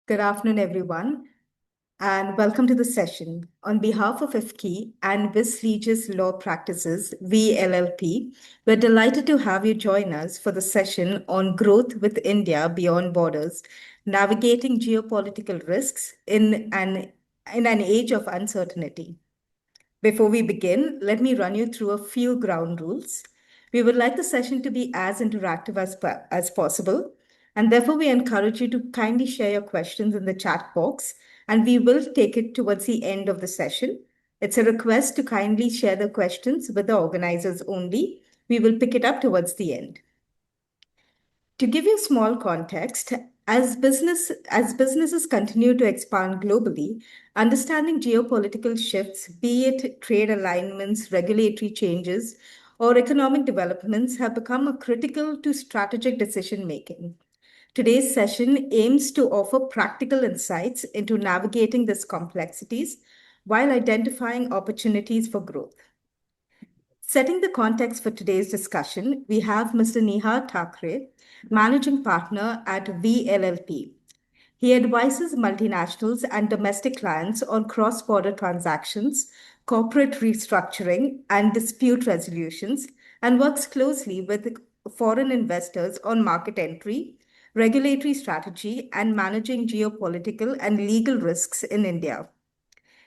Good afternoon, everyone, and welcome to the session. On behalf of IFCCI and Legis Law Practices, VLLP, we're delighted to have you join us for the session on growth with India beyond borders, navigating geopolitical risks in an age of uncertainty. Before we begin, let me run you through a few ground rules. We would like the session to be as interactive as possible, and therefore we encourage you to kindly share your questions in the chat box, and we will take it towards the end of the session. It's a request to kindly share the questions with the organizers only. We will pick it up towards the end. To give you small context, as businesses continue to expand globally, understanding geopolitical shifts, be it trade alignments, regulatory changes, or economic developments, have become a critical to strategic decision making. Today's session aims to offer practical insights into navigating these complexities while identifying opportunities for growth. Setting the context for today's discussion, we have Mr. Nihar Thakre, Managing Partner at VLLP. He advises multinationals and domestic clients on cross border transactions, corporate restructuring, and dispute resolutions, and works closely with foreign investors on market entry, regulatory strategy, and managing geopolitical and legal risks in India.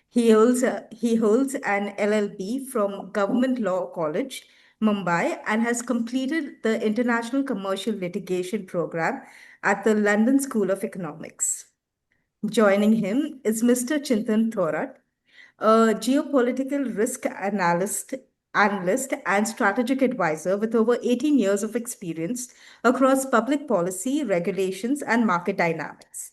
He holds an LLB from Government Law College, Mumbai, and has completed the International Commercial Litigation program at the London School of Economics. Joining him is Mr. Chintan Thorat, a geopolitical risk analyst and strategic advisor with over 18 years of experience across public policy, regulations, and market dynamics.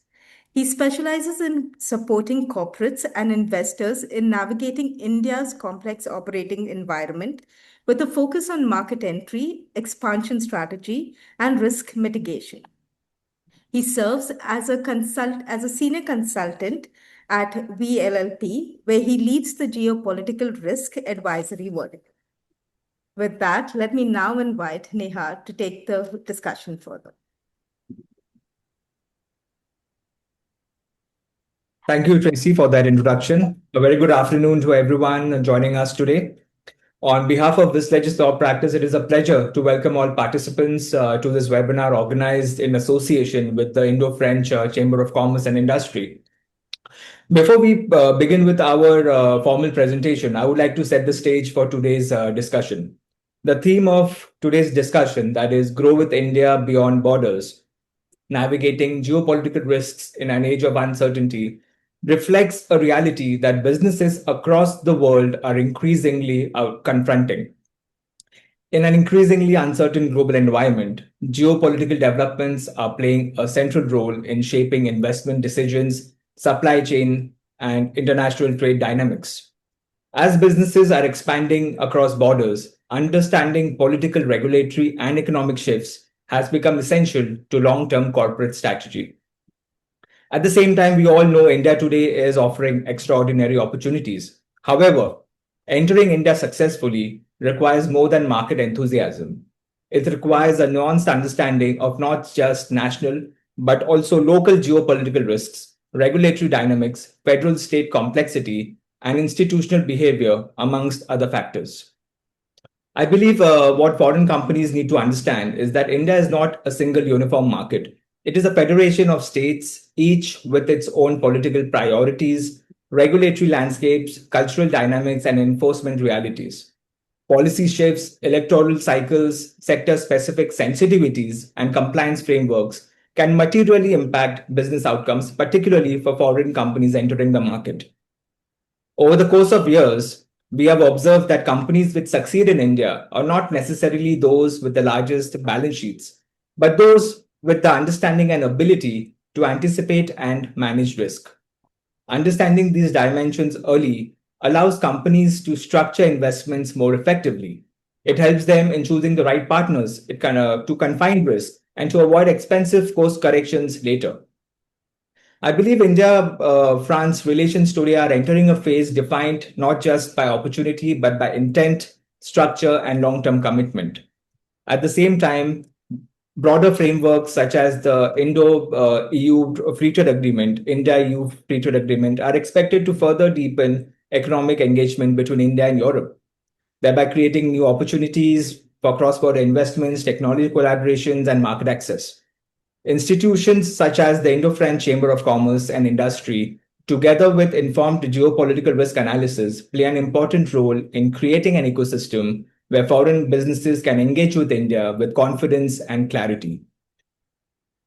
He specializes in supporting corporates and investors in navigating India's complex operating environment with a focus on market entry, expansion strategy, and risk mitigation. He serves as a senior consultant at VLLP, where he leads the geopolitical risk advisory vertical. With that, let me now invite Nihar to take the discussion further. Thank you, Tracy, for that introduction. A very good afternoon to everyone joining us today. On behalf of this Legis Law Practice, it is a pleasure to welcome all participants to this webinar organized in association with the Indo-French Chamber of Commerce and Industry. Before we begin with our formal presentation, I would like to set the stage for today's discussion. The theme of today's discussion, that is Grow with India Beyond Borders, navigating geopolitical risks in an age of uncertainty, reflects a reality that businesses across the world are increasingly confronting. In an increasingly uncertain global environment, geopolitical developments are playing a central role in shaping investment decisions, supply chain, and international trade dynamics. As businesses are expanding across borders, understanding political, regulatory, and economic shifts has become essential to long-term corporate strategy. At the same time, we all know India today is offering extraordinary opportunities. However, entering India successfully requires more than market enthusiasm. It requires a nuanced understanding of not just national, but also local geopolitical risks, regulatory dynamics, federal state complexity, and institutional behavior, amongst other factors. I believe what foreign companies need to understand is that India is not a single uniform market. It is a federation of states, each with its own political priorities, regulatory landscapes, cultural dynamics, and enforcement realities. Policy shifts, electoral cycles, sector specific sensitivities, and compliance frameworks can materially impact business outcomes, particularly for foreign companies entering the market. Over the course of years, we have observed that companies which succeed in India are not necessarily those with the largest balance sheets, but those with the understanding and ability to anticipate and manage risk. Understanding these dimensions early allows companies to structure investments more effectively. It helps them in choosing the right partners, to confine risk, and to avoid expensive course corrections later. I believe India-France relations today are entering a phase defined not just by opportunity, but by intent, structure, and long-term commitment. At the same time, Broader frameworks such as the Indo-EU Free Trade Agreement, India-EU Free Trade Agreement, are expected to further deepen economic engagement between India and Europe, thereby creating new opportunities for cross-border investments, technology collaborations, and market access. Institutions such as the Indo-French Chamber of Commerce and Industry, together with informed geopolitical risk analysis, play an important role in creating an ecosystem where foreign businesses can engage with India with confidence and clarity.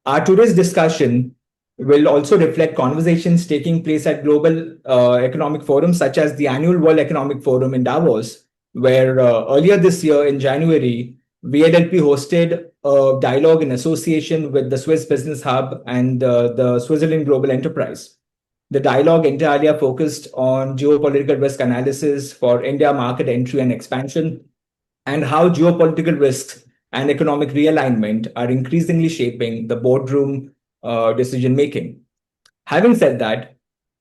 Our today's discussion will also reflect conversations taking place at global economic forums such as the annual World Economic Forum in Davos, where earlier this year in January, VLLP hosted a dialogue in association with the Swiss Business Hub and the Switzerland Global Enterprise. The dialogue entirely focused on geopolitical risk analysis for India market entry and expansion, and how geopolitical risks and economic realignment are increasingly shaping the boardroom decision making. Having said that,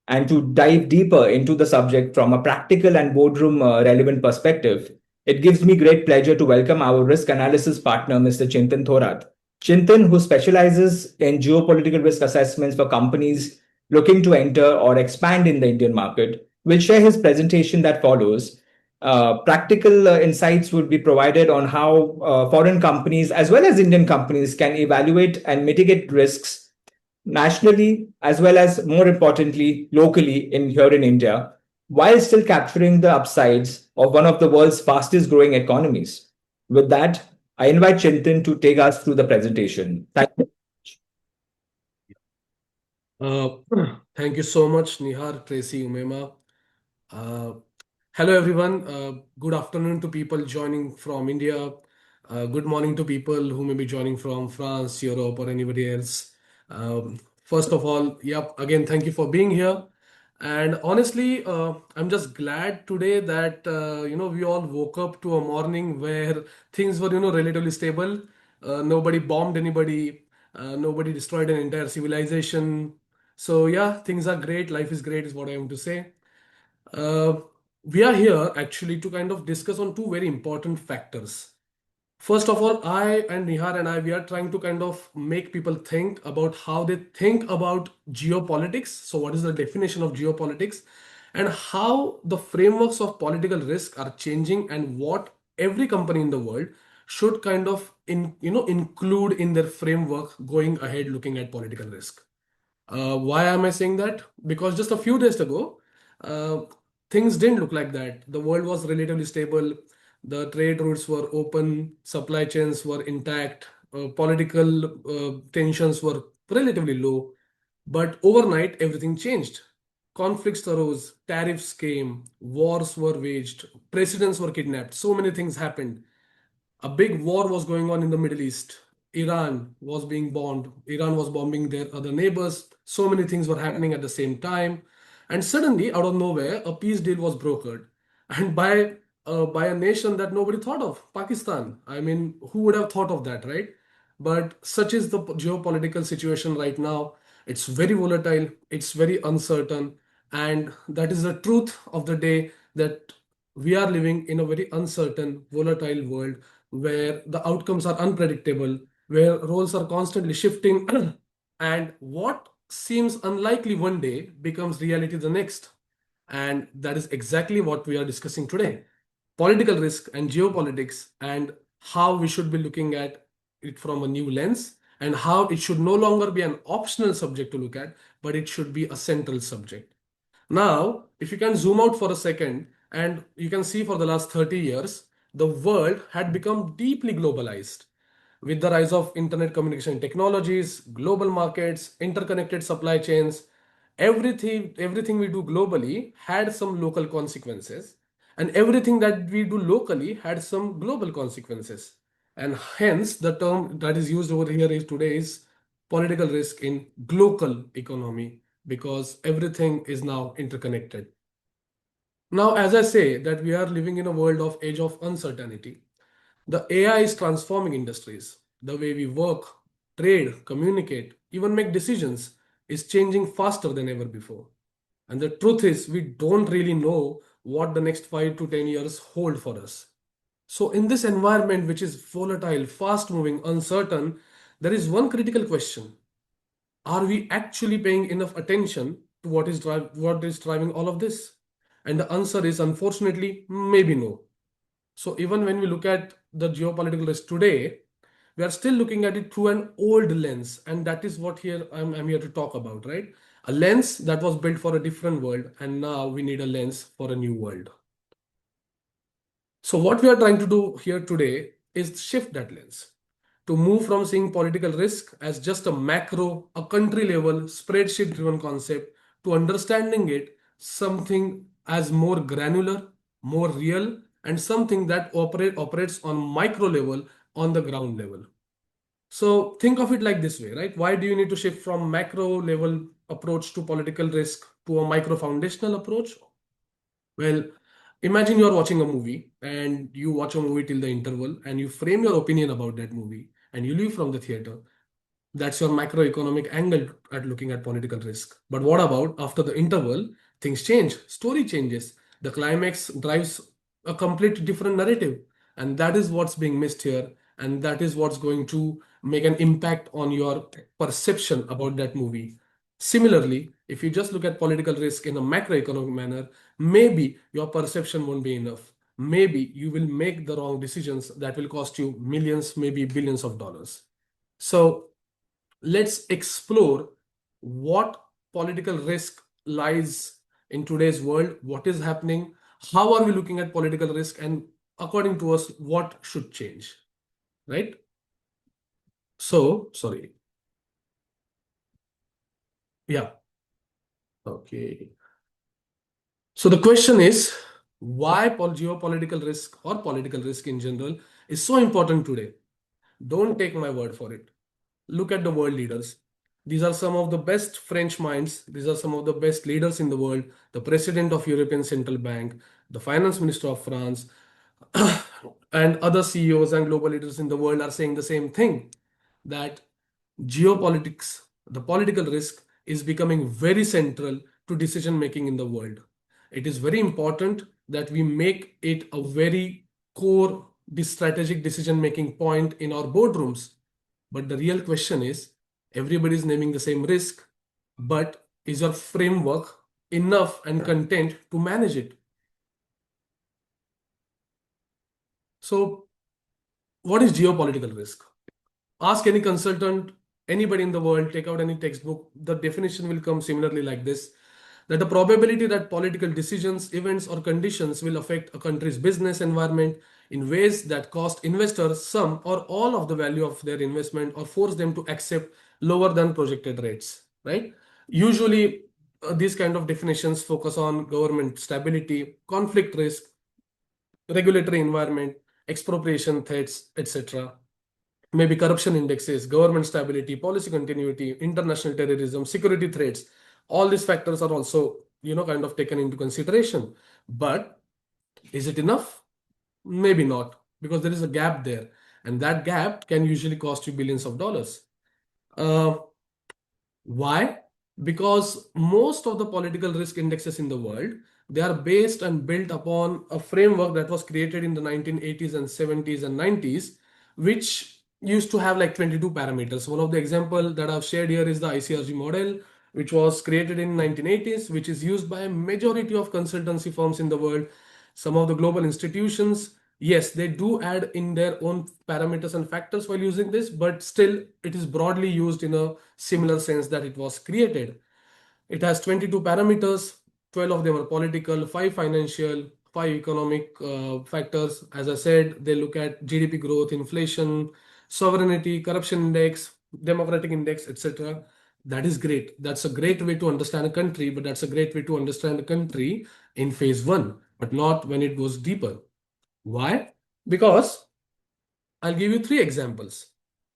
and to dive deeper into the subject from a practical and boardroom relevant perspective, it gives me great pleasure to welcome our risk analysis partner, Mr. Chintan Thorat. Chintan, who specializes in geopolitical risk assessments for companies looking to enter or expand in the Indian market, will share his presentation that follows. Practical insights would be provided on how foreign companies as well as Indian companies can evaluate and mitigate risks nationally as well as, more importantly, locally in here in India, while still capturing the upsides of one of the world's fastest growing economies. With that, I invite Chintan to take us through the presentation. Thank you. Uh, Thank you so much, Nihar, Tracy, Umema. Uh, Hello, everyone. Good afternoon to people joining from India. Good morning to people who may be joining from France, Europe, or anybody else. First of all, yep, again, thank you for being here. And honestly, I'm just glad today that we all woke up to a morning where things were relatively stable. Nobody bombed anybody. Nobody destroyed an entire civilization. So yeah, things are great. Life is great, is what I am to say. Uh, we are here actually to kind of discuss on two very important factors. First of all, I and Nihar and I, we are trying to kind of make people think about how they think about geopolitics. So, what is the definition of geopolitics, and how the frameworks of political risk are changing, and what every company in the world should kind of include in their framework going ahead looking at political risk. Why am I saying that? Because just a few days ago, uh, things didn't look like that. The world was relatively stable. The trade routes were open, supply chains were intact, political tensions were relatively low. But overnight, everything changed. Conflicts arose, tariffs came, wars were waged, presidents were kidnapped. So many things happened. A big war was going on in the Middle East. Iran was being bombed. Iran was bombing their other neighbors. So many things were happening at the same time. And suddenly, out of nowhere, a peace deal was brokered. And by a nation that nobody thought of, Pakistan. I mean, who would have thought of that, right? But such is the geopolitical situation right now. It's very volatile, it's very uncertain, and that is the truth of the day, that we are living in a very uncertain, volatile world where the outcomes are unpredictable, where roles are constantly shifting, and what seems unlikely one day becomes reality the next. And that is exactly what we are discussing today: political risk and geopolitics, and how we should be looking at it from a new lens, and how it should no longer be an optional subject to look at, but it should be a central subject. Now, if you can zoom out for a second, and you can see for the last 30 years, the world had become deeply globalized. With the rise of internet communication technologies, global markets, interconnected supply chains, everything we do globally had some local consequences, and everything that we do locally had some global consequences. And hence, the term that is used over here is today is political risk in global economy, because everything is now interconnected. Now, as I say, that we are living in a world of age of uncertainty. The AI is transforming industries. The way we work, trade, communicate, even make decisions is changing faster than ever before. And the truth is, we don't really know what the next 5 to 10 years hold for us. So, in this environment, which is volatile, fast moving, uncertain, there is one critical question. Are we actually paying enough attention to what is driving all of this? And the answer is unfortunately maybe no. So even when we look at the geopolitical risk today, we are still looking at it through an old lens, and that is what here I'm here to talk about, right? A lens that was built for a different world, and now we need a lens for a new world. So what we are trying to do here today is shift that lens to move from seeing political risk as just a macro, a country level, spreadsheet driven concept to understanding it something as more granular, more real, and something that operates on micro level, on the ground level. So think of it like this way, right? Why do you need to shift from macro level approach to political risk to a micro foundational approach? Well, imagine you're watching a movie and you watch a movie till the interval and you frame your opinion about that movie and you leave from the theater. That's your macroeconomic angle at looking at political risk. But what about after the interval? Things change, story changes, the climax drives a complete different narrative. And that is what's being missed here. And that is what's going to make an impact on your perception about that movie. Similarly, if you just look at political risk in a macroeconomic manner, maybe your perception won't be enough. Maybe you will make the wrong decisions that will cost you millions, maybe billions of dollars. So let's explore what political risk lies in today's world, what is happening, how are we looking at political risk, and according to us, what should change, right? So, sorry. Yeah. Okay. So the question is why geopolitical risk or political risk in general is so important today. Don't take my word for it. Look at the world leaders. These are some of the best French minds. These are some of the best leaders in the world. The president of European Central Bank, the finance minister of France, and other CEOs and global leaders in the world are saying the same thing, that geopolitics, the political risk, is becoming very central to decision making in the world. It is very important that we make it a very core strategic decision making point in our boardrooms. But the real question is, everybody is naming the same risk, but is your framework enough and content to manage it? So, what is geopolitical risk? Ask any consultant, anybody in the world, take out any textbook, the definition will come similarly like this: that the probability that political decisions, events, or conditions will affect a country's business environment in ways that cost investors some or all of the value of their investment or force them to accept lower than projected rates, right? Usually, these kind of definitions focus on government stability, conflict risk, regulatory environment, expropriation threats, etc. Maybe corruption indexes, government stability, policy continuity, international terrorism, security threats. All these factors are also, kind of taken into consideration. But is it enough? Maybe not, because there is a gap there. And that gap can usually cost you billions of dollars. Why? Because most of the political risk indexes in the world, they are based and built upon a framework that was created in the 1980s and 70s and 90s, which used to have like 22 parameters. One of the example that I've shared here is the ICRG model, which was created in 1980s, which is used by a majority of consultancy firms in the world. Some of the global institutions, yes, they do add in their own parameters and factors while using this, but still it is broadly used in a similar sense that it was created. It has 22 parameters, 12 of them are political, 5 financial, 5 economic factors. As I said, they look at GDP growth, inflation, sovereignty, corruption index, democratic index, etc. That is great. That's a great way to understand a country, but that's a great way to understand a country in phase one, but not when it goes deeper. Why? Because I'll give you 3 examples.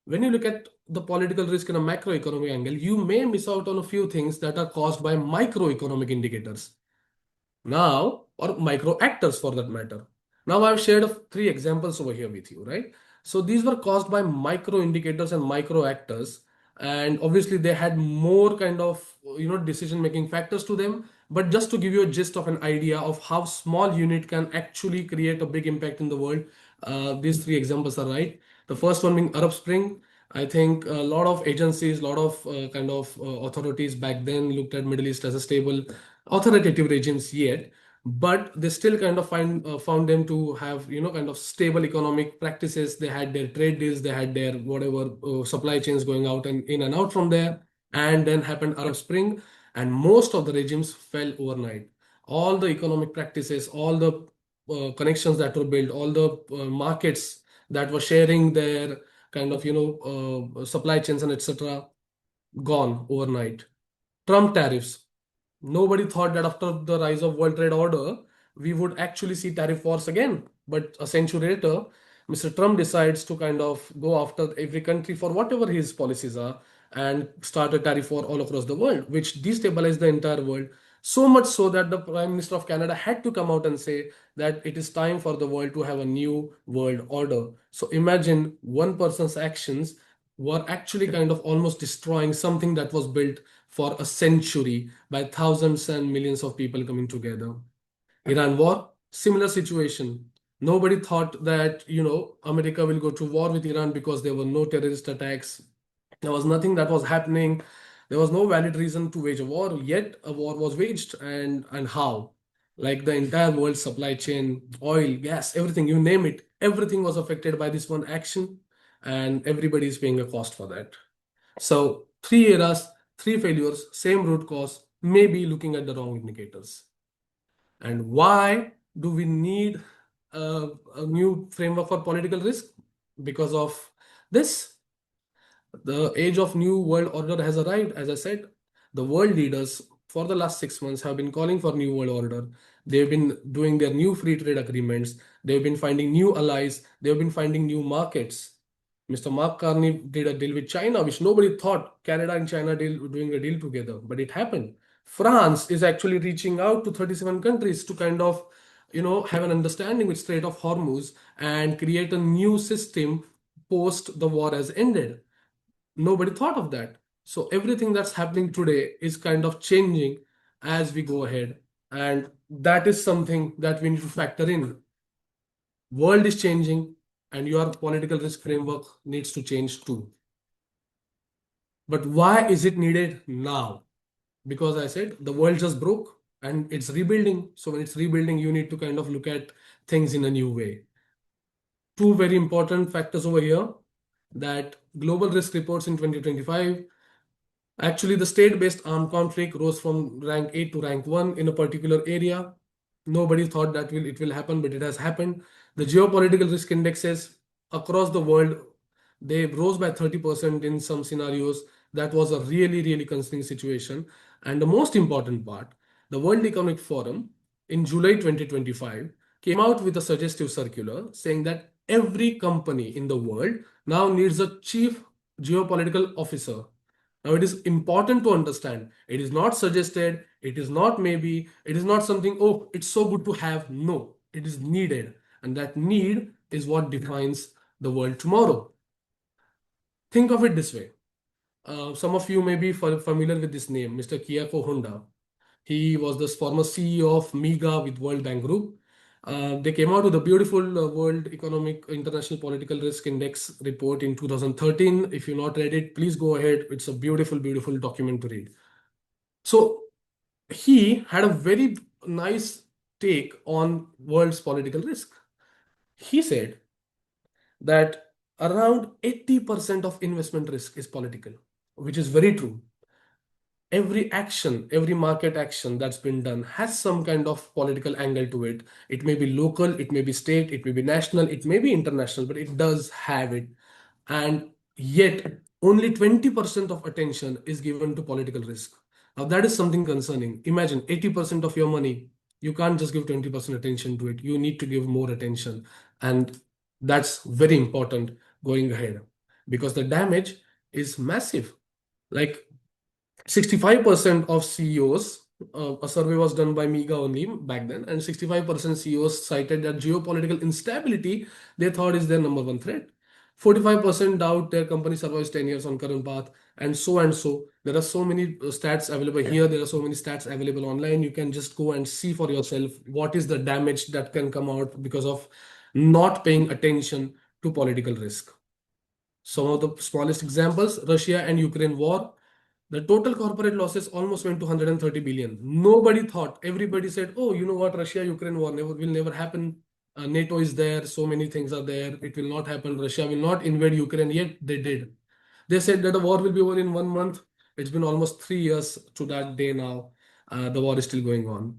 When you look at the political risk in a macroeconomic angle, you may miss out on a few things that are caused by microeconomic indicators. Now, or micro actors for that matter. Now I've shared 3 examples over here with you, right? So these were caused by micro indicators and micro actors, and obviously they had more kind of decision making factors to them. But just to give you a gist of an idea of how small unit can actually create a big impact in the world, these 3 examples are right. The first one being Arab Spring. I think a lot of agencies, a lot of authorities back then looked at Middle East as a stable, authoritative regimes yet, but they still kind of found them to have kind of stable economic practices. They had their trade deals, they had their whatever supply chains going out and in and out from there, and then happened Arab Spring, and most of the regimes fell overnight. All the economic practices, all the connections that were built, all the markets that were sharing their supply chains and etc. gone overnight. Trump tariffs. Nobody thought that after the rise of World Trade Order, we would actually see tariff wars again. But a century later, Mr. Trump decides to kind of go after every country for whatever his policies are and start a tariff war all across the world, which destabilized the entire world. So much so that the Prime Minister of Canada had to come out and say that it is time for the world to have a new world order. So imagine one person's actions were actually kind of almost destroying something that was built for a century by thousands and millions of people coming together. Iran war, similar situation. Nobody thought that, America will go to war with Iran because there were no terrorist attacks. There was nothing that was happening. There was no valid reason to wage a war, yet a war was waged. And how? Like the entire world supply chain, oil, gas, everything, you name it, everything was affected by this one action, and everybody is paying a cost for that. So, three eras, three failures, same root cause, maybe looking at the wrong indicators. And why do we need a new framework for political risk? Because of this, the age of new world order has arrived. As I said, the world leaders for the last 6 months have been calling for new world order. They've been doing their new free trade agreements. They've been finding new allies. They've been finding new markets. Mr. Mark Carney did a deal with China, which nobody thought Canada and China doing a deal together, but it happened. France is actually reaching out to 37 countries to kind of, have an understanding with Strait of Hormuz and create a new system post the war has ended. Nobody thought of that. So everything that's happening today is kind of changing as we go ahead. And that is something that we need to factor in. World is changing and your political risk framework needs to change too. But why is it needed now? Because I said the world just broke and it's rebuilding. So when it's rebuilding, you need to kind of look at things in a new way. Two very important factors over here, that global risk reports in 2025. Actually, the state-based armed conflict rose from rank 8 to rank 1 in a particular area. Nobody thought that it will happen, but it has happened. The geopolitical risk indexes across the world, they rose by 30% in some scenarios. That was a really, really concerning situation. And the most important part, the World Economic Forum in July 2025 came out with a suggestive circular saying that every company in the world now needs a chief geopolitical officer. Now, it is important to understand it is not suggested, it is not maybe, it is not something, oh, it's so good to have. No, it is needed. And that need is what defines the world tomorrow. Think of it this way. Some of you may be familiar with this name, Mr. Kiyoko Honda. He was the former CEO of MIGA with World Bank Group. They came out with a beautiful World Economic International Political Risk Index report in 2013. If you've not read it, please go ahead. It's a beautiful, beautiful document to read. So he had a very nice take on world's political risk. He said that around 80% of investment risk is political, which is very true. Every action, every market action that's been done has some kind of political angle to it. It may be local, it may be state, it may be national, it may be international, but it does have it. And yet, only 20% of attention is given to political risk. Now, that is something concerning. Imagine 80% of your money, you can't just give 20% attention to it. You need to give more attention. And that's very important going ahead because the damage is massive. Like 65% of CEOs, a survey was done by MIGA only back then, and 65% CEOs cited that geopolitical instability they thought is their number one threat. 45% doubt their company survives 10 years on current path, and so and so. There are so many stats available here, there are so many stats available online. You can just go and see for yourself what is the damage that can come out because of not paying attention to political risk. Some of the smallest examples, Russia and Ukraine war, the total corporate losses almost went to 130 billion. Nobody thought, everybody said, oh, you know what, Russia-Ukraine war will never happen. NATO is there, so many things are there. It will not happen. Russia will not invade Ukraine, yet they did. They said that the war will be over in 1 month. It's been almost 3 years to that day now. The war is still going on.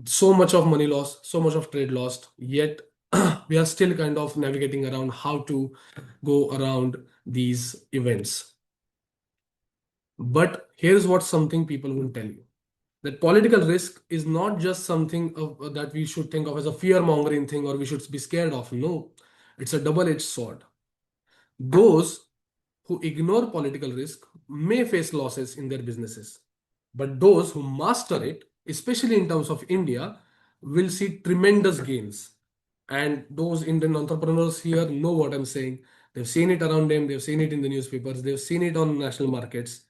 So much of money lost, so much of trade lost, yet we are still kind of navigating around how to go around these events. But here's what something people will tell you, that political risk is not just something that we should think of as a fear mongering thing or we should be scared of. No, it's a double-edged sword. Those who ignore political risk may face losses in their businesses, but those who master it, especially in terms of India, will see tremendous gains. And those Indian entrepreneurs here know what I'm saying. They've seen it around them, they've seen it in the newspapers, they've seen it on national markets.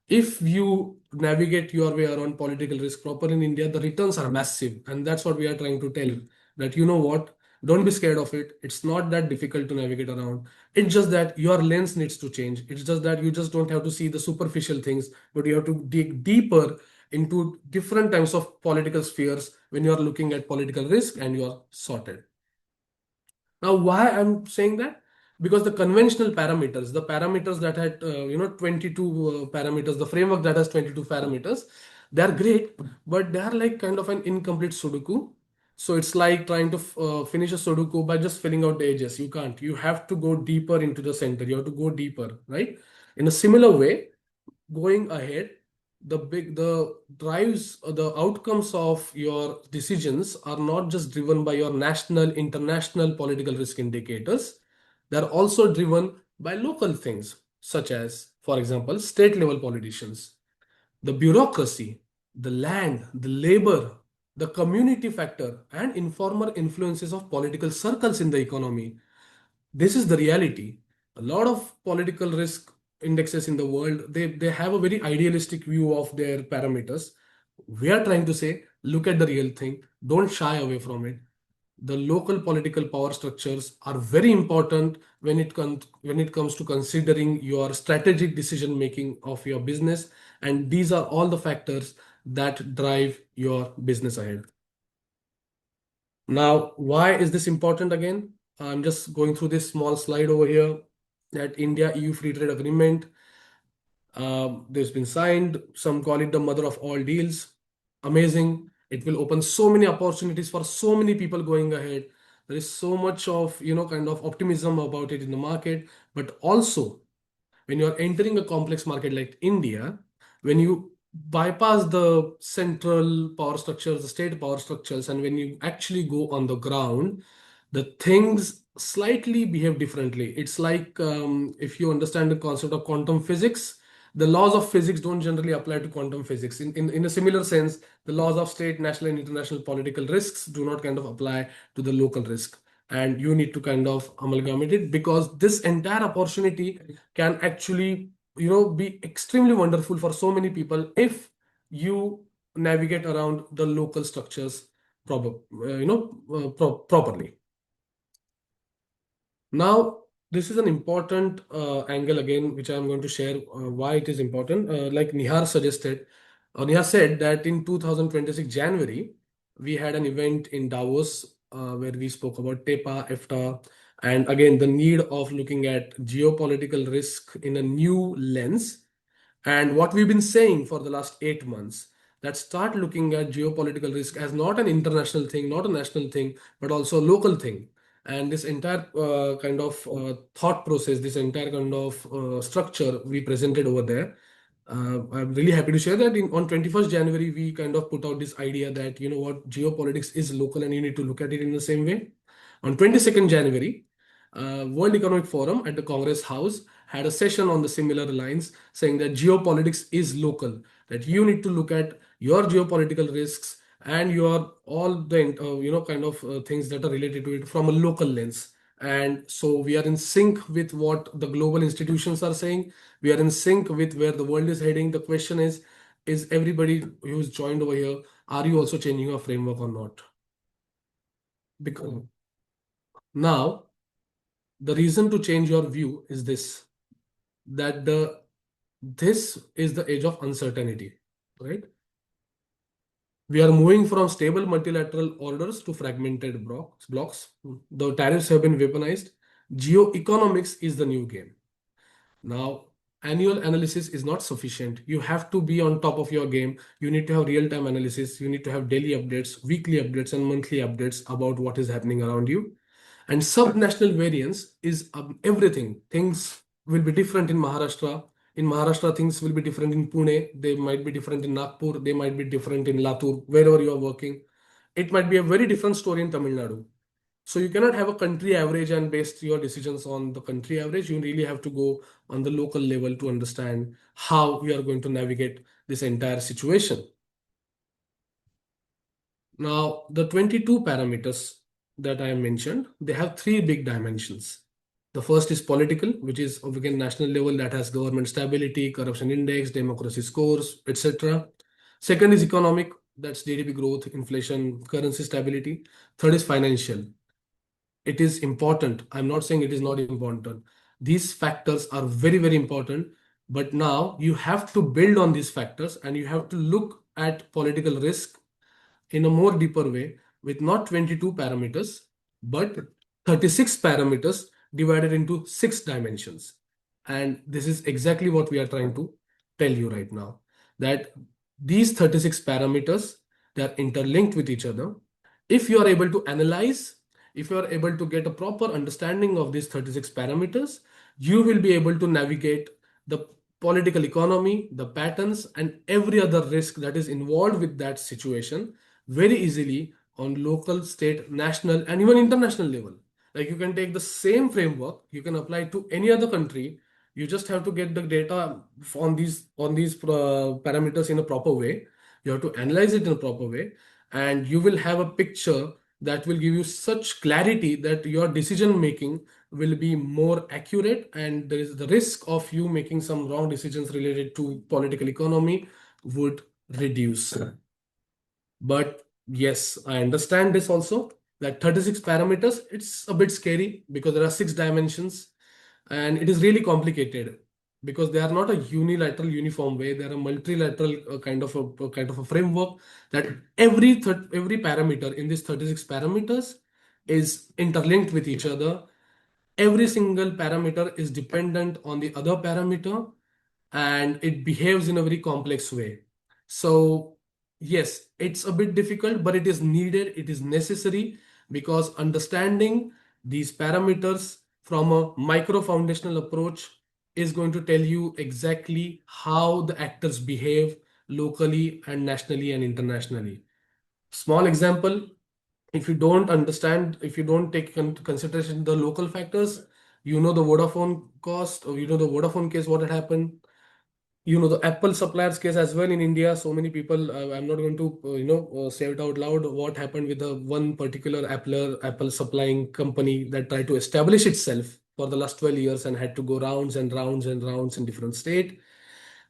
If you navigate your way around political risk proper in India, the returns are massive. And that's what we are trying to tell you, that you know what, don't be scared of it. It's not that difficult to navigate around. It's just that your lens needs to change. It's just that you just don't have to see the superficial things, but you have to dig deeper into different types of political spheres when you are looking at political risk and you are sorted. Now, why I'm saying that? Because the conventional parameters, the parameters that had 22 parameters, the framework that has 22 parameters, they are great, but they are like kind of an incomplete Sudoku. So it's like trying to finish a Sudoku by just filling out the edges. You can't. You have to go deeper into the center. You have to go deeper, right? In a similar way, going ahead, the drives or the outcomes of your decisions are not just driven by your national, international political risk indicators. They're also driven by local things, such as, for example, state level politicians, the bureaucracy, the land, the labor, the community factor, and informal influences of political circles in the economy. This is the reality. A lot of political risk indexes in the world, they have a very idealistic view of their parameters. We are trying to say, look at the real thing, don't shy away from it. The local political power structures are very important when it comes to considering your strategic decision making of your business, and these are all the factors that drive your business ahead. Now, why is this important again? I'm just going through this small slide over here, that India EU free trade agreement. There's been signed. Some call it the mother of all deals. Amazing. It will open so many opportunities for so many people going ahead. There is so much of, kind of optimism about it in the market. But also, when you're entering a complex market like India, when you bypass the central power structures, the state power structures, and when you actually go on the ground, the things slightly behave differently. It's like if you understand the concept of quantum physics, the laws of physics don't generally apply to quantum physics. In a similar sense, the laws of state, national, and international political risks do not kind of apply to the local risk. And you need to kind of amalgamate it, because this entire opportunity can actually, be extremely wonderful for so many people if you navigate around the local structures properly. Now, this is an important angle again, which I'm going to share why it is important. Like Nihar suggested, Nihar said that in 2026 January, we had an event in Davos where we spoke about TEPA, EFTA, and again, the need of looking at geopolitical risk in a new lens. And what we've been saying for the last 8 months, that start looking at geopolitical risk as not an international thing, not a national thing, but also a local thing. And this entire kind of thought process, this entire kind of structure we presented over there. I'm really happy to share that on 21st January, we kind of put out this idea that, you know what, geopolitics is local and you need to look at it in the same way. On 22nd January, World Economic Forum at the Congress House had a session on the similar lines, saying that geopolitics is local, that you need to look at your geopolitical risks and your all the kind of things that are related to it from a local lens. And so we are in sync with what the global institutions are saying. We are in sync with where the world is heading. The question is everybody who's joined over here, are you also changing your framework or not? Because now the reason to change your view is this, that this is the age of uncertainty, right? We are moving from stable multilateral orders to fragmented blocks. The tariffs have been weaponized. Geoeconomics is the new game. Now, annual analysis is not sufficient. You have to be on top of your game. You need to have real-time analysis. You need to have daily updates, weekly updates, and monthly updates about what is happening around you. And subnational variance is everything. Things will be different in Maharashtra. In Maharashtra, things will be different in Pune. They might be different in Nagpur. They might be different in Latur, wherever you are working. It might be a very different story in Tamil Nadu. So you cannot have a country average and base your decisions on the country average. You really have to go on the local level to understand how we are going to navigate this entire situation. Now, the 22 parameters that I mentioned, they have three big dimensions. The first is political, which is again national level, that has government stability, corruption index, democracy scores, etc. Second is economic, that's GDP growth, inflation, currency stability. Third is financial. It is important. I'm not saying it is not important. These factors are very, very important. But now you have to build on these factors and you have to look at political risk in a more deeper way with not 22 parameters, but 36 parameters divided into six dimensions. And this is exactly what we are trying to tell you right now, that these 36 parameters, they are interlinked with each other. If you are able to analyze, if you are able to get a proper understanding of these 36 parameters, you will be able to navigate the political economy, the patterns, and every other risk that is involved with that situation very easily on local, state, national, and even international level. Like you can take the same framework, you can apply it to any other country. You just have to get the data on these parameters in a proper way. You have to analyze it in a proper way, and you will have a picture that will give you such clarity that your decision making will be more accurate, and there is the risk of you making some wrong decisions related to political economy would reduce. But yes, I understand this also, that 36 parameters, it's a bit scary because there are six dimensions and it is really complicated because they are not a unilateral uniform way. They are a multilateral kind of a framework that every parameter in these 36 parameters is interlinked with each other. Every single parameter is dependent on the other parameter and it behaves in a very complex way. So, yes, it's a bit difficult, but it is needed, it is necessary because understanding these parameters from a micro foundational approach is going to tell you exactly how the actors behave locally and nationally and internationally. Small example, if you don't understand, if you don't take into consideration the local factors, the Vodafone cost, or the Vodafone case, what had happened, the Apple suppliers case as well in India. So many people, I'm not going to, say it out loud, what happened with the one particular Apple supplying company that tried to establish itself for the last 12 years and had to go rounds and rounds and rounds in different state.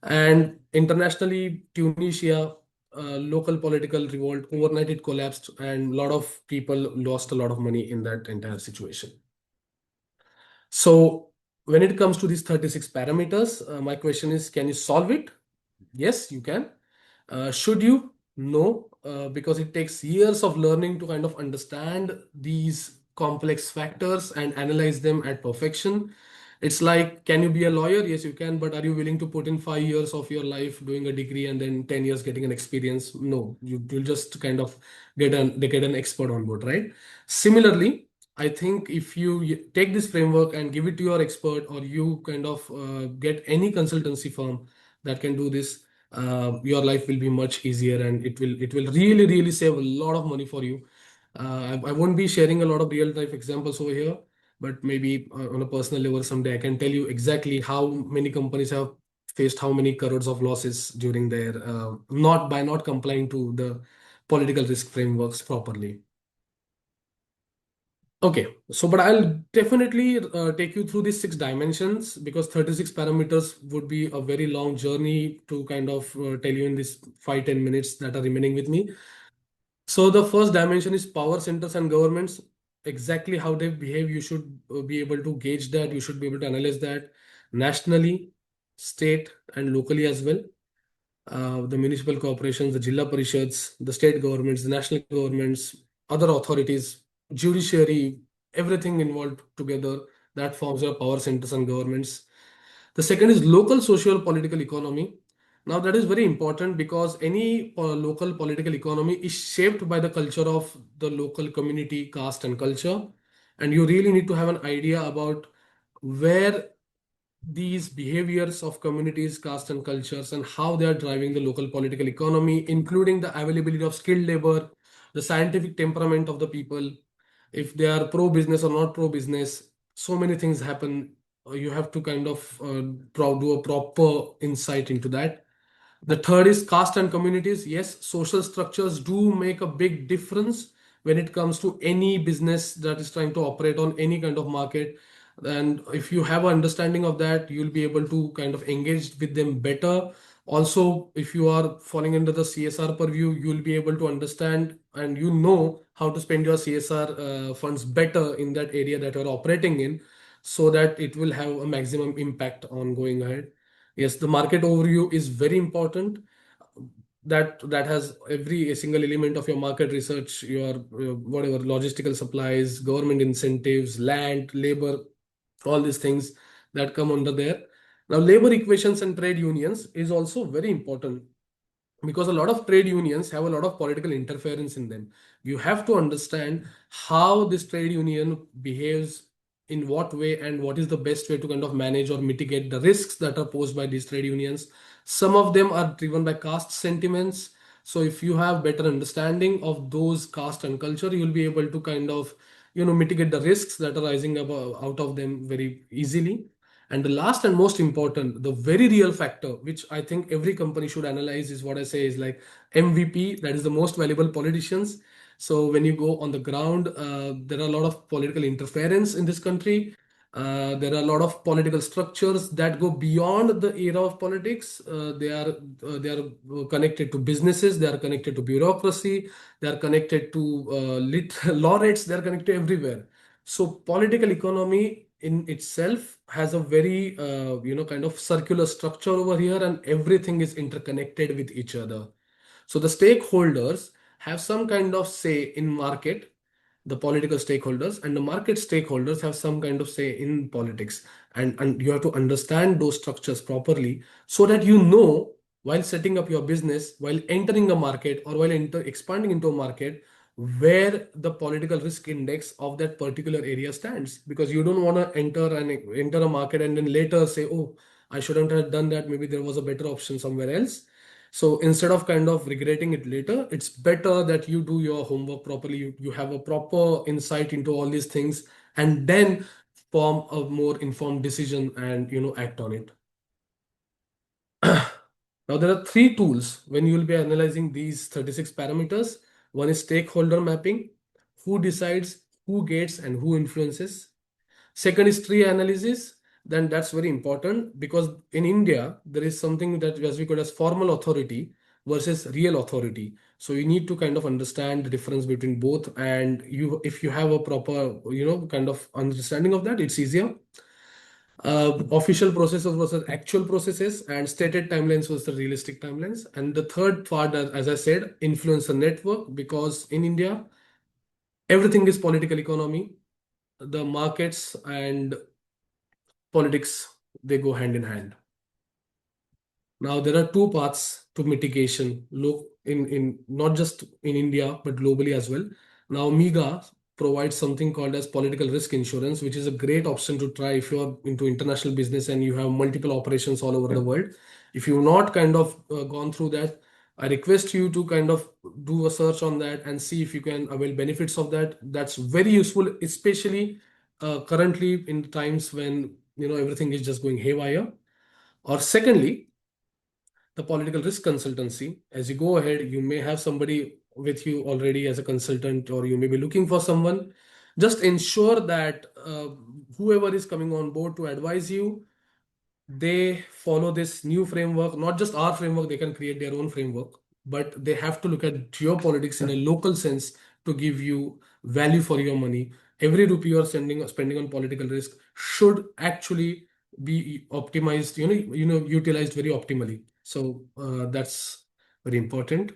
And internationally, Tunisia, local political revolt, overnight it collapsed, and a lot of people lost a lot of money in that entire situation. So when it comes to these 36 parameters, my question is, can you solve it? Yes, you can. Should you? No, because it takes years of learning to kind of understand these complex factors and analyze them at perfection. It's like, can you be a lawyer? Yes, you can, but are you willing to put in 5 years of your life doing a degree and then 10 years getting an experience? No, you'll just kind of get an expert on board, right? Similarly, I think if you take this framework and give it to your expert, or you kind of get any consultancy firm that can do this, your life will be much easier, and it will really really save a lot of money for you. I won't be sharing a lot of real life examples over here, but maybe on a personal level someday I can tell you exactly how many companies have faced how many crores of losses during their not complying to the political risk frameworks properly. Okay, so but I'll definitely take you through these six dimensions because 36 parameters would be a very long journey to kind of tell you in this 5-10 minutes that are remaining with me. So the first dimension is power centers and governments. exactly how they behave, you should be able to gauge that, you should be able to analyze that nationally, state, and locally as well. The municipal corporations, the Jilla Parishads, the state governments, the national governments, other authorities, judiciary, everything involved together, that forms your power centers and governments. The second is local social political economy. Now, that is very important because any local political economy is shaped by the culture of the local community, caste, and culture. And you really need to have an idea about where these behaviors of communities, caste, and cultures, and how they are driving the local political economy, including the availability of skilled labor, the scientific temperament of the people, if they are pro business or not pro business. So many things happen. You have to kind of do a proper insight into that. The third is caste and communities. Yes, social structures do make a big difference when it comes to any business that is trying to operate on any kind of market. And if you have an understanding of that, you'll be able to kind of engage with them better. Also, if you are falling under the CSR purview, you'll be able to understand and you know how to spend your CSR funds better in that area that you're operating in so that it will have a maximum impact on going ahead. Yes, the market overview is very important. That has every single element of your market research, your whatever logistical supplies, government incentives, land, labor, all these things that come under there. Now, labor equations and trade unions is also very important because a lot of trade unions have a lot of political interference in them. You have to understand how this trade union behaves, in what way, and what is the best way to kind of manage or mitigate the risks that are posed by these trade unions. Some of them are driven by caste sentiments. So if you have better understanding of those caste and culture, you'll be able to kind of mitigate the risks that are rising up out of them very easily. And the last and most important, the very real factor, which I think every company should analyze, is what I say is like MVP, that is the most valuable politicians. So when you go on the ground, there are a lot of political interference in this country. There are a lot of political structures that go beyond the era of politics. They are connected to businesses. They are connected to bureaucracy. They are connected to laureates. They are connected everywhere. So political economy in itself has a very kind of circular structure over here, and everything is interconnected with each other. So the stakeholders have some kind of say in market, the political stakeholders, and the market stakeholders have some kind of say in politics. And you have to understand those structures properly so that you know, while setting up your business, while entering a market, or while expanding into a market, where the political risk index of that particular area stands. Because you don't want to enter a market and then later say, oh, I shouldn't have done that, maybe there was a better option somewhere else. So instead of kind of regretting it later, it's better that you do your homework properly. You have a proper insight into all these things and then form a more informed decision and act on it. Now, there are three tools when you will be analyzing these 36 parameters. One is stakeholder mapping, who decides, who gets, and who influences. Second is tree analysis. Then that's very important because in India, there is something that as we call as formal authority versus real authority. So you need to kind of understand the difference between both. And if you have a proper, kind of understanding of that, it's easier. Official processes versus actual processes, and stated timelines versus realistic timelines. And the third part, as I said, influencer network, because in India, everything is political economy. The markets and politics, they go hand in hand. Now, there are two paths to mitigation, look in not just in India, but globally as well. Now, MIGA provides something called as political risk insurance, which is a great option to try if you're into international business and you have multiple operations all over the world. If you've not kind of gone through that, I request you to kind of do a search on that and see if you can avail benefits of that. That's very useful, especially currently in times when everything is just going haywire. Or secondly, the political risk consultancy. As you go ahead, you may have somebody with you already as a consultant, or you may be looking for someone. Just ensure that whoever is coming on board to advise you, they follow this new framework, not just our framework, they can create their own framework, but they have to look at geopolitics in a local sense to give you value for your money. every rupee you are spending on political risk should actually be optimized, utilized very optimally. So that's very important.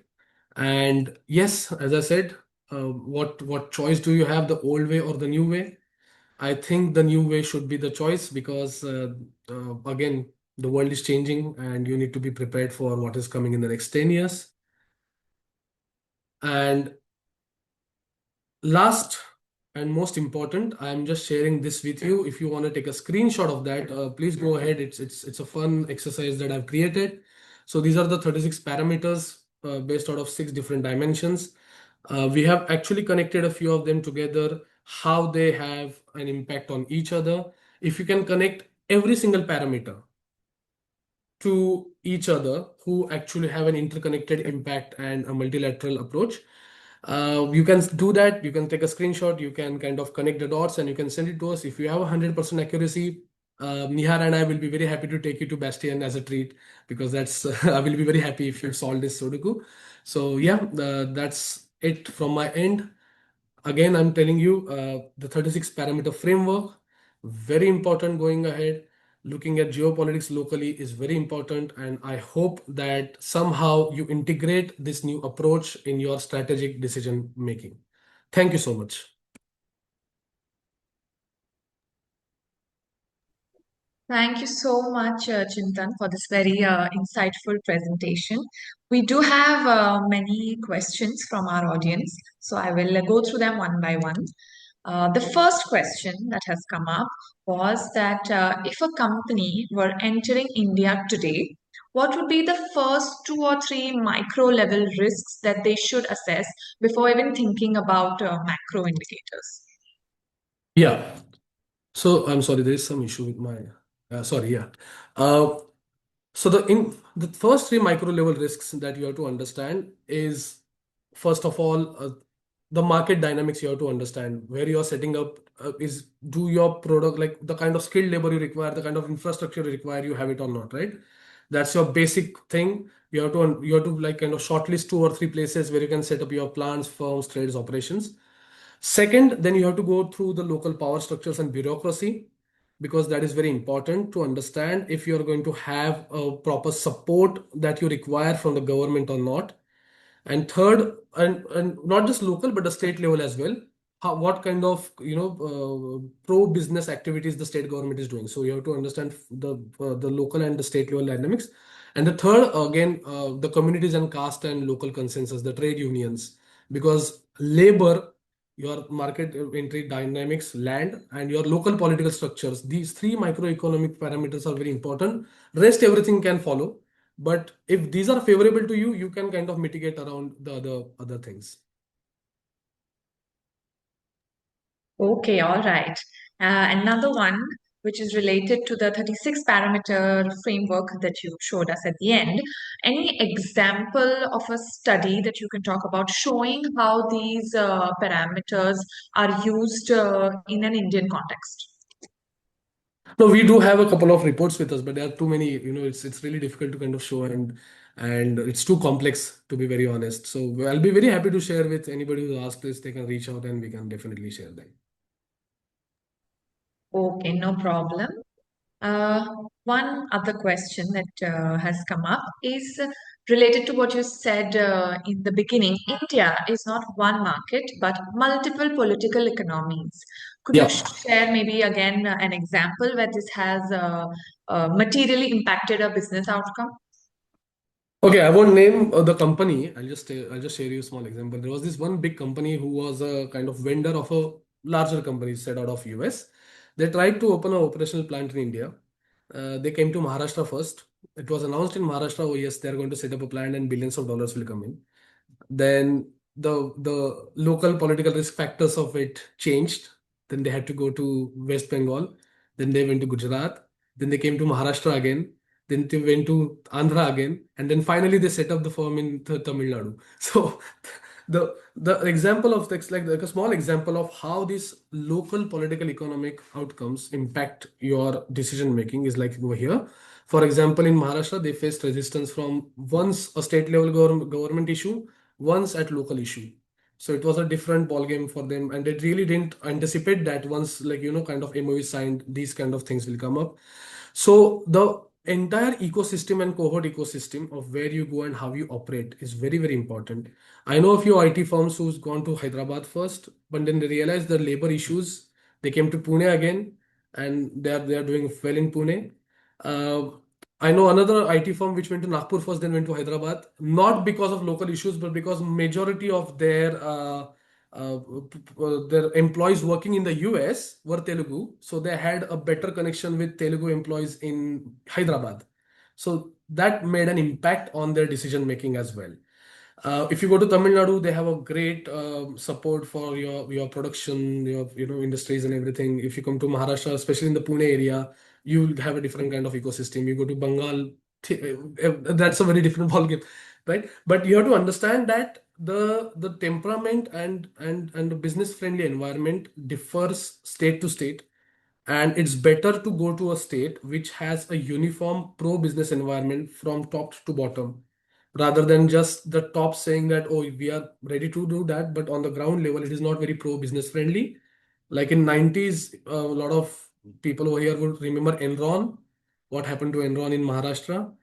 And yes, as I said, what choice do you have, the old way or the new way? I think the new way should be the choice because again, the world is changing and you need to be prepared for what is coming in the next 10 years. And last and most important, I'm just sharing this with you. If you want to take a screenshot of that, please go ahead. It's a fun exercise that I've created. So these are the 36 parameters based out of 6 different dimensions. We have actually connected a few of them together, how they have an impact on each other. If you can connect every single parameter to each other who actually have an interconnected impact and a multilateral approach, you can do that. You can take a screenshot, you can kind of connect the dots and you can send it to us. If you have 100% accuracy, Nihar and I will be very happy to take you to Bastion as a treat because that's I will be very happy if you solve this Sudoku. So yeah, that's it from my end. Again, I'm telling you, the 36 parameter framework, very important going ahead. Looking at geopolitics locally is very important, and I hope that somehow you integrate this new approach in your strategic decision making. Thank you so much. Thank you so much, Chintan, for this very insightful presentation. We do have many questions from our audience, so I will go through them one by one. The first question that has come up was that if a company were entering India today, what would be the first 2 or 3 micro level risks that they should assess before even thinking about macro indicators? Yeah. So I'm sorry, there is some issue with my. Sorry, yeah. Uh, so the first 3 micro level risks that you have to understand is first of all the market dynamics. You have to understand where you are setting up. Is do your product, like the kind of skilled labor you require, the kind of infrastructure you require, you have it or not, right? That's your basic thing. You have to like kind of shortlist 2 or 3 places where you can set up your plants, firms, trades, operations. Second, then you have to go through the local power structures and bureaucracy because that is very important to understand if you are going to have a proper support that you require from the government or not. And third, and not just local but the state level as well, what kind of pro business activities the state government is doing. So you have to understand the local and the state level dynamics. And the third, again, the communities and caste and local consensus, the trade unions, because labor, your market entry dynamics, land, and your local political structures, these 3 microeconomic parameters are very important. Rest everything can follow, but if these are favorable to you, you can kind of mitigate around the other things. Okay, all right. Another one, which is related to the 36 parameter framework that you showed us at the end. Any example of a study that you can talk about showing how these parameters are used in an Indian context? No, we do have a couple of reports with us, but there are too many. It's really difficult to kind of show, and it's too complex to be very honest. So I'll be very happy to share with anybody who asks this. They can reach out, and we can definitely share them. Okay, no problem. Uh, One other question that has come up is related to what you said in the beginning. India is not one market, but multiple political economies. Could you Yeah. share maybe again an example where this has materially impacted a business outcome? Okay, I won't name the company. I'll just share you a small example. There was this one big company who was a kind of vendor of a larger company set out of US. They tried to open an operational plant in India. They came to Maharashtra first. It was announced in Maharashtra, oh yes, they're going to set up a plant and billions of dollars will come in. Then the local political risk factors of it changed. Then they had to go to West Bengal. Then they went to Gujarat. Then they came to Maharashtra again. Then they went to Andhra again, and then finally they set up the firm in Tamil Nadu. So the example of like a small example of how these local political economic outcomes impact your decision making is like over here. For example, in Maharashtra, they faced resistance from once a state level government issue, once at local issue. So it was a different ball game for them, and they really didn't anticipate that once, like, kind of MOU signed, these kind of things will come up. So the entire ecosystem and cohort ecosystem of where you go and how you operate is very, very important. I know a few IT firms who's gone to Hyderabad first, but then they realized the labor issues. They came to Pune again, and they are doing well in Pune. Uh, I know another IT firm which went to Nagpur first, then went to Hyderabad, not because of local issues, but because majority of their employees working in the US were Telugu, so they had a better connection with Telugu employees in Hyderabad. So that made an impact on their decision making as well. If you go to Tamil Nadu, they have a great support for your production, your industries and everything. If you come to Maharashtra, especially in the Pune area, you will have a different kind of ecosystem. You go to Bengal, that's a very different ballgame, right? But you have to understand that the temperament and the business friendly environment differs state to state, and it's better to go to a state which has a uniform pro business environment from top to bottom, rather than just the top saying that, oh, we are ready to do that, but on the ground level it is not very pro business friendly. Like in 90s, a lot of people over here would remember Enron, what happened to Enron in Maharashtra.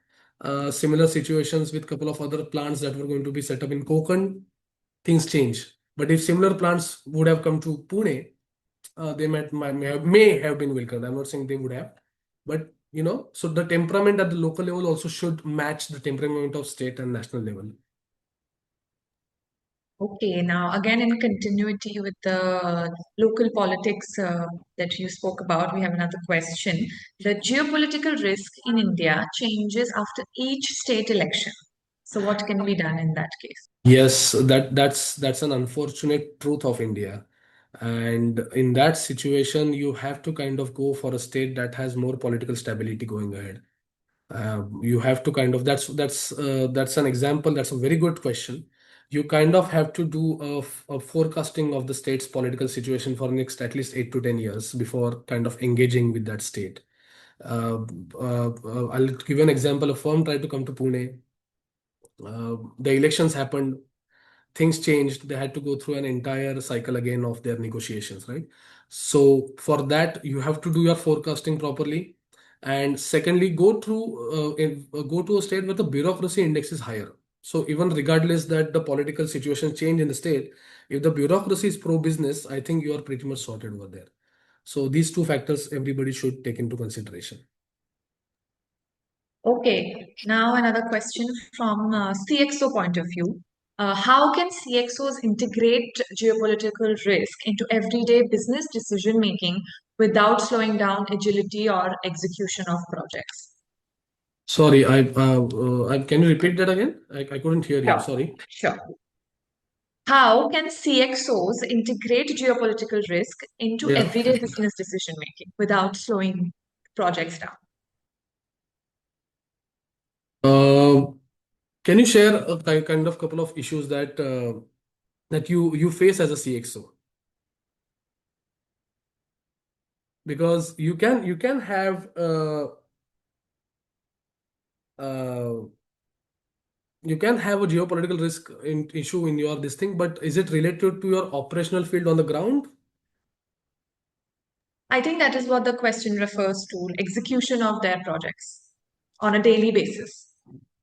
Similar situations with couple of other plants that were going to be set up in Konkan, things change. But if similar plants would have come to Pune, they may have been welcomed. I'm not saying they would have, but so the temperament at the local level also should match the temperament of state and national level. Okay, now again, in continuity with the local politics that you spoke about, we have another question. The geopolitical risk in India changes after each state election. So, what can be done in that case? Yes, that's an unfortunate truth of India. And in that situation, you have to kind of go for a state that has more political stability going ahead. You have to kind of that's an example. That's a very good question. You kind of have to do a forecasting of the state's political situation for next at least 8 to 10 years before kind of engaging with that state. Uh, I'll give you an example. A firm tried to come to Pune. The elections happened, things changed. They had to go through an entire cycle again of their negotiations, right? So for that, you have to do your forecasting properly. And secondly, go to a state where the bureaucracy index is higher. So even regardless that the political situation change in the state, if the bureaucracy is pro-business, I think you are pretty much sorted over there. So these two factors everybody should take into consideration. Okay, now another question from CXO point of view. How can CXOs integrate geopolitical risk into everyday business decision making without slowing down agility or execution of projects? Sorry, can you repeat that again? I couldn't hear you. Sure. Sorry. Sure. How can CXOs integrate geopolitical risk into Yeah. everyday business decision making without slowing projects down? Uh, Can you share a kind of couple of issues that you face as a CXO? Because you can have uh, you can have a geopolitical risk issue in your this thing, but is it related to your operational field on the ground? I think that is what the question refers to, execution of their projects on a daily basis.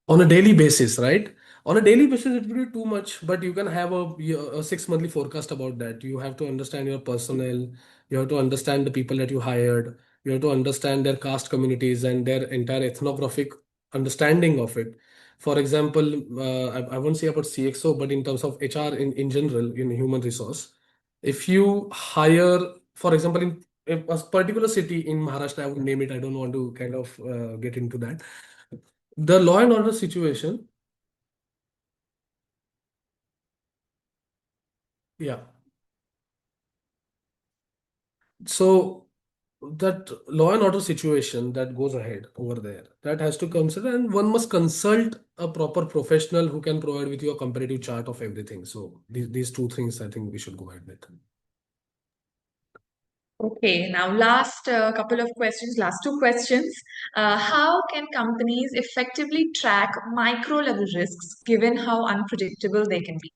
On a daily basis, right? On a daily basis, it will be too much, but you can have a 6 monthly forecast about that. You have to understand your personnel, you have to understand the people that you hired, you have to understand their caste communities and their entire ethnographic understanding of it. For example, I won't say about CXO, but in terms of HR in general, in human resource, if you hire, for example, in a particular city in Maharashtra, I would name it, I don't want to kind of get into that, the law and order situation. Yeah. So that law and order situation that goes ahead over there, that has to consider, and one must consult a proper professional who can provide with you a comparative chart of everything. So these two things I think we should go ahead with. Okay, now last couple of questions, last two questions. How can companies effectively track micro level risks given how unpredictable they can be?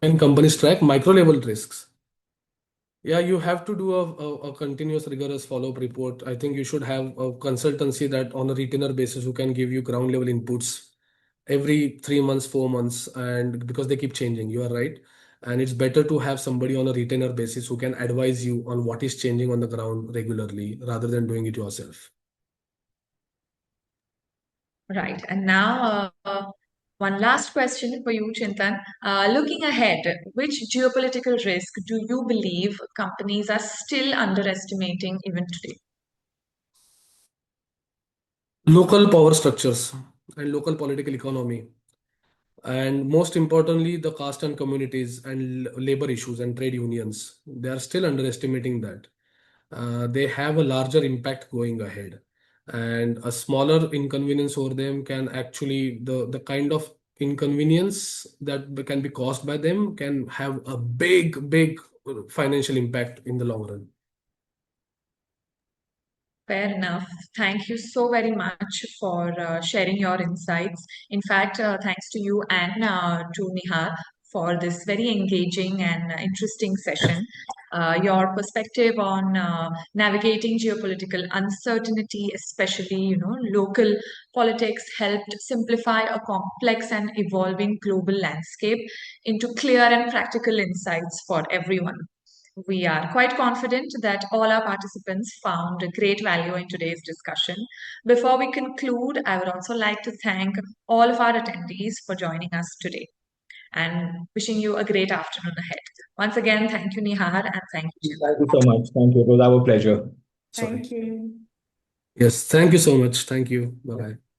Can companies track micro level risks? Yeah, you have to do a continuous rigorous follow-up report. I think you should have a consultancy that on a retainer basis who can give you ground level inputs every 3 months, 4 months, and because they keep changing, you are right. And it's better to have somebody on a retainer basis who can advise you on what is changing on the ground regularly rather than doing it yourself. Right. And now, one last question for you, Chintan. Looking ahead, which geopolitical risk do you believe companies are still underestimating even today? Local power structures and local political economy, and most importantly, the caste and communities and labor issues and trade unions. They are still underestimating that. They have a larger impact going ahead, and a smaller inconvenience over them can actually the kind of inconvenience that can be caused by them can have a big financial impact in the long run. Fair enough. Thank you so very much for sharing your insights. In fact, thanks to you and to Nihar for this very engaging and interesting session. Your perspective on navigating geopolitical uncertainty, especially local politics, helped simplify a complex and evolving global landscape into clear and practical insights for everyone. We are quite confident that all our participants found great value in today's discussion. Before we conclude, I would also like to thank all of our attendees for joining us today and wishing you a great afternoon ahead. Once again, thank you, Nihar, and thank you, Chintan. Thank you so much. Thank you. It was our pleasure. Sorry. Thank you. Yes, thank you so much. Thank you. Bye bye.